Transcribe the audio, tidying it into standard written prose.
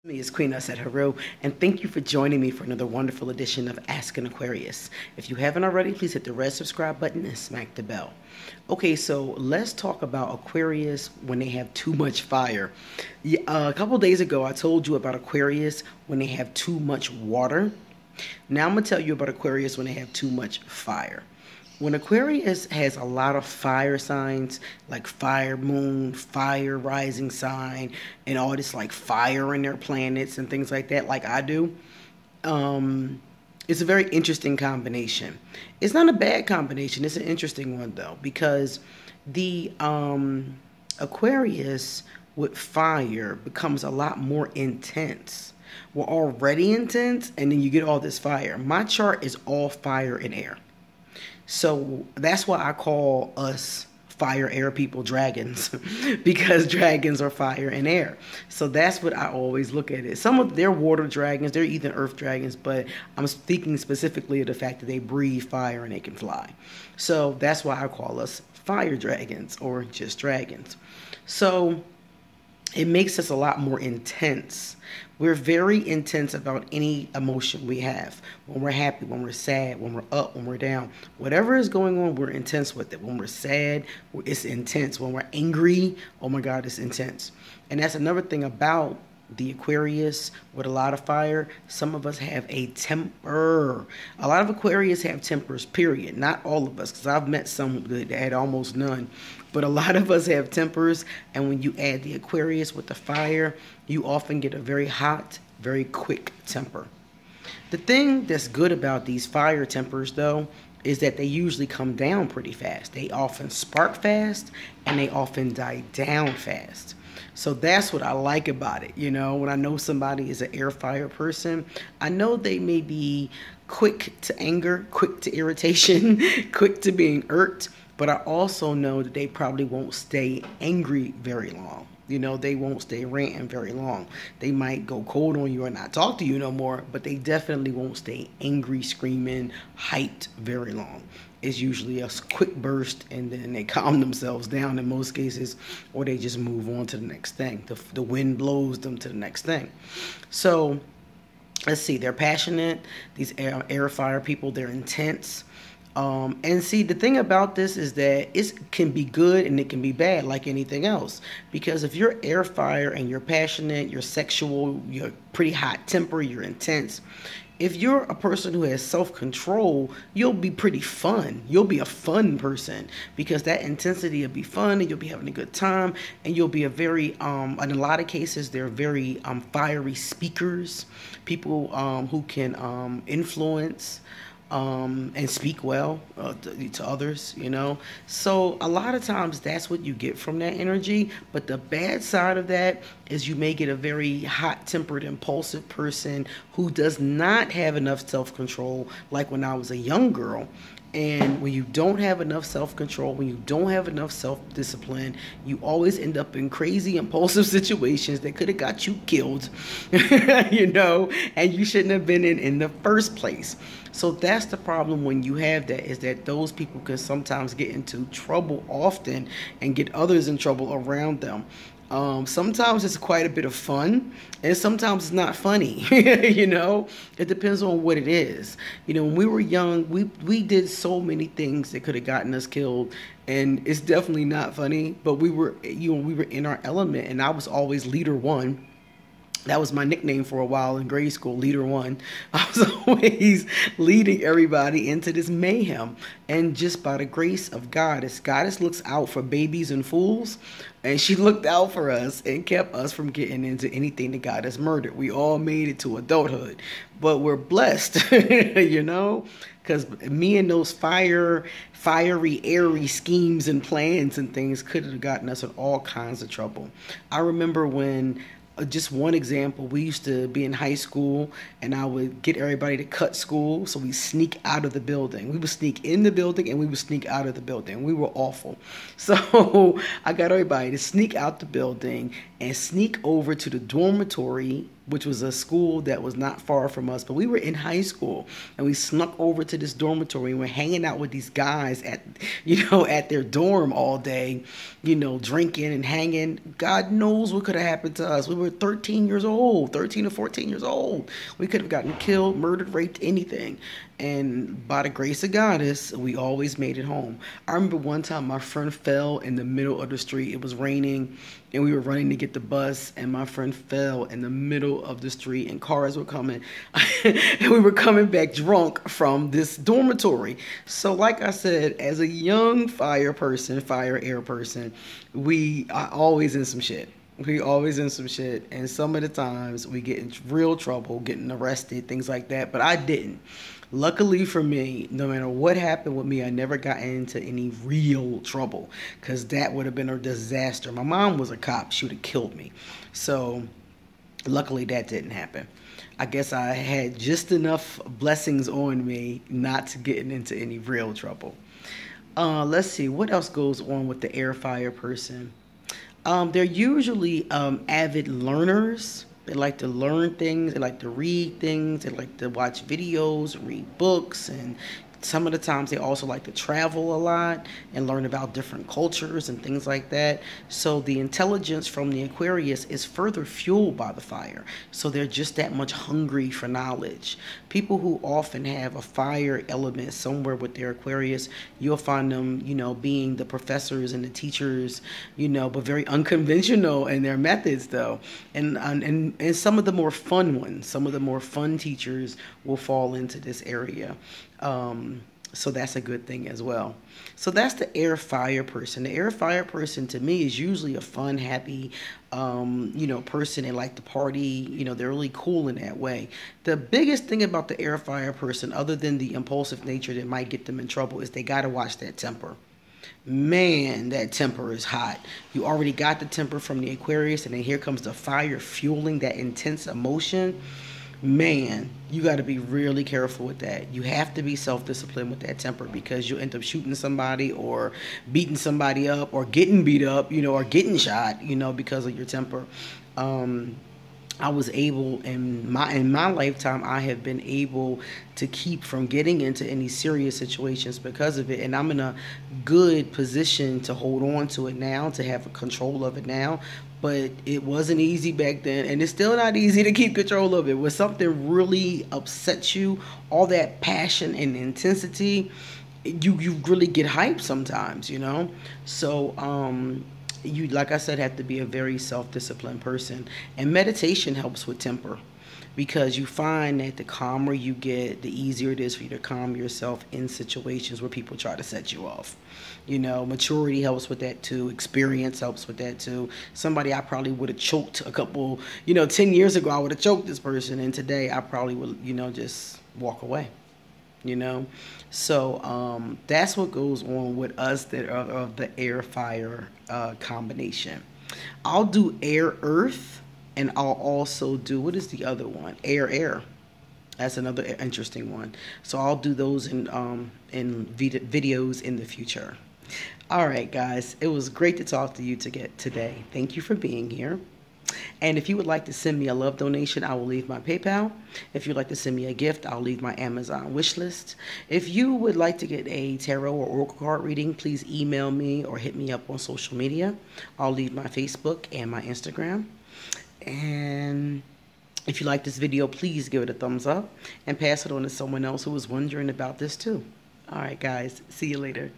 Me is Queen Us at Haru, and thank you for joining me for another wonderful edition of Ask an Aquarius. If you haven't already, please hit the red subscribe button and smack the bell. Okay, so let's talk about Aquarius when they have too much fire. A couple days ago, I told you about Aquarius when they have too much water. Now I'm going to tell you about Aquarius when they have too much fire. When Aquarius has a lot of fire signs, like fire moon, fire rising sign, and all this like fire in their planets and things like that, like I do, it's a very interesting combination. It's not a bad combination. It's an interesting one, though, because the Aquarius with fire becomes a lot more intense. We're already intense, and then you get all this fire. My chart is all fire and air. So that's why I call us fire air people dragons, because dragons are fire and air. So that's what I always look at it. Some of they're water dragons, they're even earth dragons, but I'm speaking specifically of the fact that they breathe fire and they can fly. So that's why I call us fire dragons or just dragons. So it makes us a lot more intense. We're very intense about any emotion we have. When we're happy, when we're sad, when we're up, when we're down. Whatever is going on, we're intense with it. When we're sad, it's intense. When we're angry, oh my God, it's intense. And that's another thing about the Aquarius with a lot of fire. Some of us have a temper. A lot of Aquarius have tempers, period. Not all of us, because I've met some that had almost none. But a lot of us have tempers, and when you add the Aquarius with the fire, you often get a very hot, very quick temper. The thing that's good about these fire tempers, though, is that they usually come down pretty fast. They often spark fast, and they often die down fast. So that's what I like about it. You know, when I know somebody is an air fire person, I know they may be quick to anger, quick to irritation, quick to being irked, but I also know that they probably won't stay angry very long. You know, they won't stay ranting very long. They might go cold on you or not talk to you no more, but they definitely won't stay angry, screaming, hyped very long. It's usually a quick burst, and then they calm themselves down in most cases, or they just move on to the next thing. The wind blows them to the next thing. So let's see, they're passionate. These air fire people, they're intense. And see, the thing about this is that it can be good and it can be bad, like anything else. Because if you're air fire and you're passionate, you're sexual, you're pretty hot temper, you're intense. If you're a person who has self-control, you'll be pretty fun. You'll be a fun person, because that intensity will be fun, and you'll be having a good time, and you'll be a very, in a lot of cases, they're very fiery speakers, people who can influence and speak well to others, you know. So a lot of times that's what you get from that energy. But the bad side of that is you may get a very hot-tempered, impulsive person who does not have enough self-control, like when I was a young girl. And when you don't have enough self-control, when you don't have enough self-discipline, you always end up in crazy, impulsive situations that could have got you killed, you know, and you shouldn't have been in the first place. So that's the problem when you have that, is that those people can sometimes get into trouble often and get others in trouble around them. Sometimes it's quite a bit of fun, and sometimes it's not funny. You know, it depends on what it is. You know, when we were young, we did so many things that could have gotten us killed, and it's definitely not funny. But we were, you know, we were in our element, and I was always leader one. That was my nickname for a while in grade school, Leader One. I was always leading everybody into this mayhem. And just by the grace of Goddess, Goddess looks out for babies and fools. And she looked out for us and kept us from getting into anything that got us murdered. We all made it to adulthood. But we're blessed, you know, because me and those fiery, airy schemes and plans and things could have gotten us in all kinds of trouble. I remember when, just one example, we used to be in high school, and I would get everybody to cut school, so we sneak out of the building. We would sneak in the building, and we would sneak out of the building. We were awful. So I got everybody to sneak out the building and sneak over to the dormitory which was a school that was not far from us. But we were in high school, and we snuck over to this dormitory, and we're hanging out with these guys at, at their dorm all day, drinking and hanging. God knows what could have happened to us. We were 13 years old, 13 or 14 years old. We could have gotten killed, murdered, raped, anything. And by the grace of Goddess, we always made it home. I remember one time my friend fell in the middle of the street. It was raining, and we were running to get the bus, and my friend fell in the middle of the street, and cars were coming. And we were coming back drunk from this dormitory. So like I said, as a young fire air person, we are always in some shit. We always in some shit, and some of the times we get in real trouble, getting arrested, things like that, but I didn't. Luckily for me, no matter what happened with me, I never got into any real trouble, because that would have been a disaster. My mom was a cop. She would have killed me. So luckily that didn't happen. I guess I had just enough blessings on me not to get into any real trouble. Let's see, what else goes on with the air fire person? They're usually avid learners. They like to learn things. They like to read things. They like to watch videos, read books, and some of the times they also like to travel a lot and learn about different cultures and things like that. So the intelligence from the Aquarius is further fueled by the fire. So they're just that much hungry for knowledge. People who often have a fire element somewhere with their Aquarius, you'll find them, being the professors and the teachers, but very unconventional in their methods though. And some of the more fun ones, some of the more fun teachers will fall into this area. So that's a good thing as well. So that's the air fire person. The air fire person to me is usually a fun, happy, person. They like to party. They're really cool in that way. The biggest thing about the air fire person, other than the impulsive nature that might get them in trouble, is they got to watch that temper. Man, that temper is hot. You already got the temper from the Aquarius, and then here comes the fire fueling that intense emotion. Man, you got to be really careful with that. You have to be self-disciplined with that temper, because you'll end up shooting somebody or beating somebody up or getting beat up, or getting shot, because of your temper. I was able, in my lifetime, I have been able to keep from getting into any serious situations because of it. And I'm in a good position to hold on to it now, to have control of it now. But it wasn't easy back then, and it's still not easy to keep control of it. When something really upsets you, all that passion and intensity, you really get hyped sometimes, So you, like I said, have to be a very self-disciplined person. And meditation helps with temper, because you find that the calmer you get, the easier it is for you to calm yourself in situations where people try to set you off. Maturity helps with that too. Experience helps with that too. Somebody I probably would have choked 10 years ago, I would have choked this person, and today I probably would, just walk away. So that's what goes on with us that are of the air fire combination. I'll do air earth, and I'll also do, what is the other one? Air. That's another interesting one. So I'll do those in videos in the future. All right, guys, it was great to talk to you today. Thank you for being here. And if you would like to send me a love donation, I will leave my PayPal. If you'd like to send me a gift, I'll leave my Amazon wish list. If you would like to get a tarot or oracle card reading, please email me or hit me up on social media. I'll leave my Facebook and my Instagram. And if you like this video, please give it a thumbs up and pass it on to someone else who is wondering about this too. All right, guys, see you later.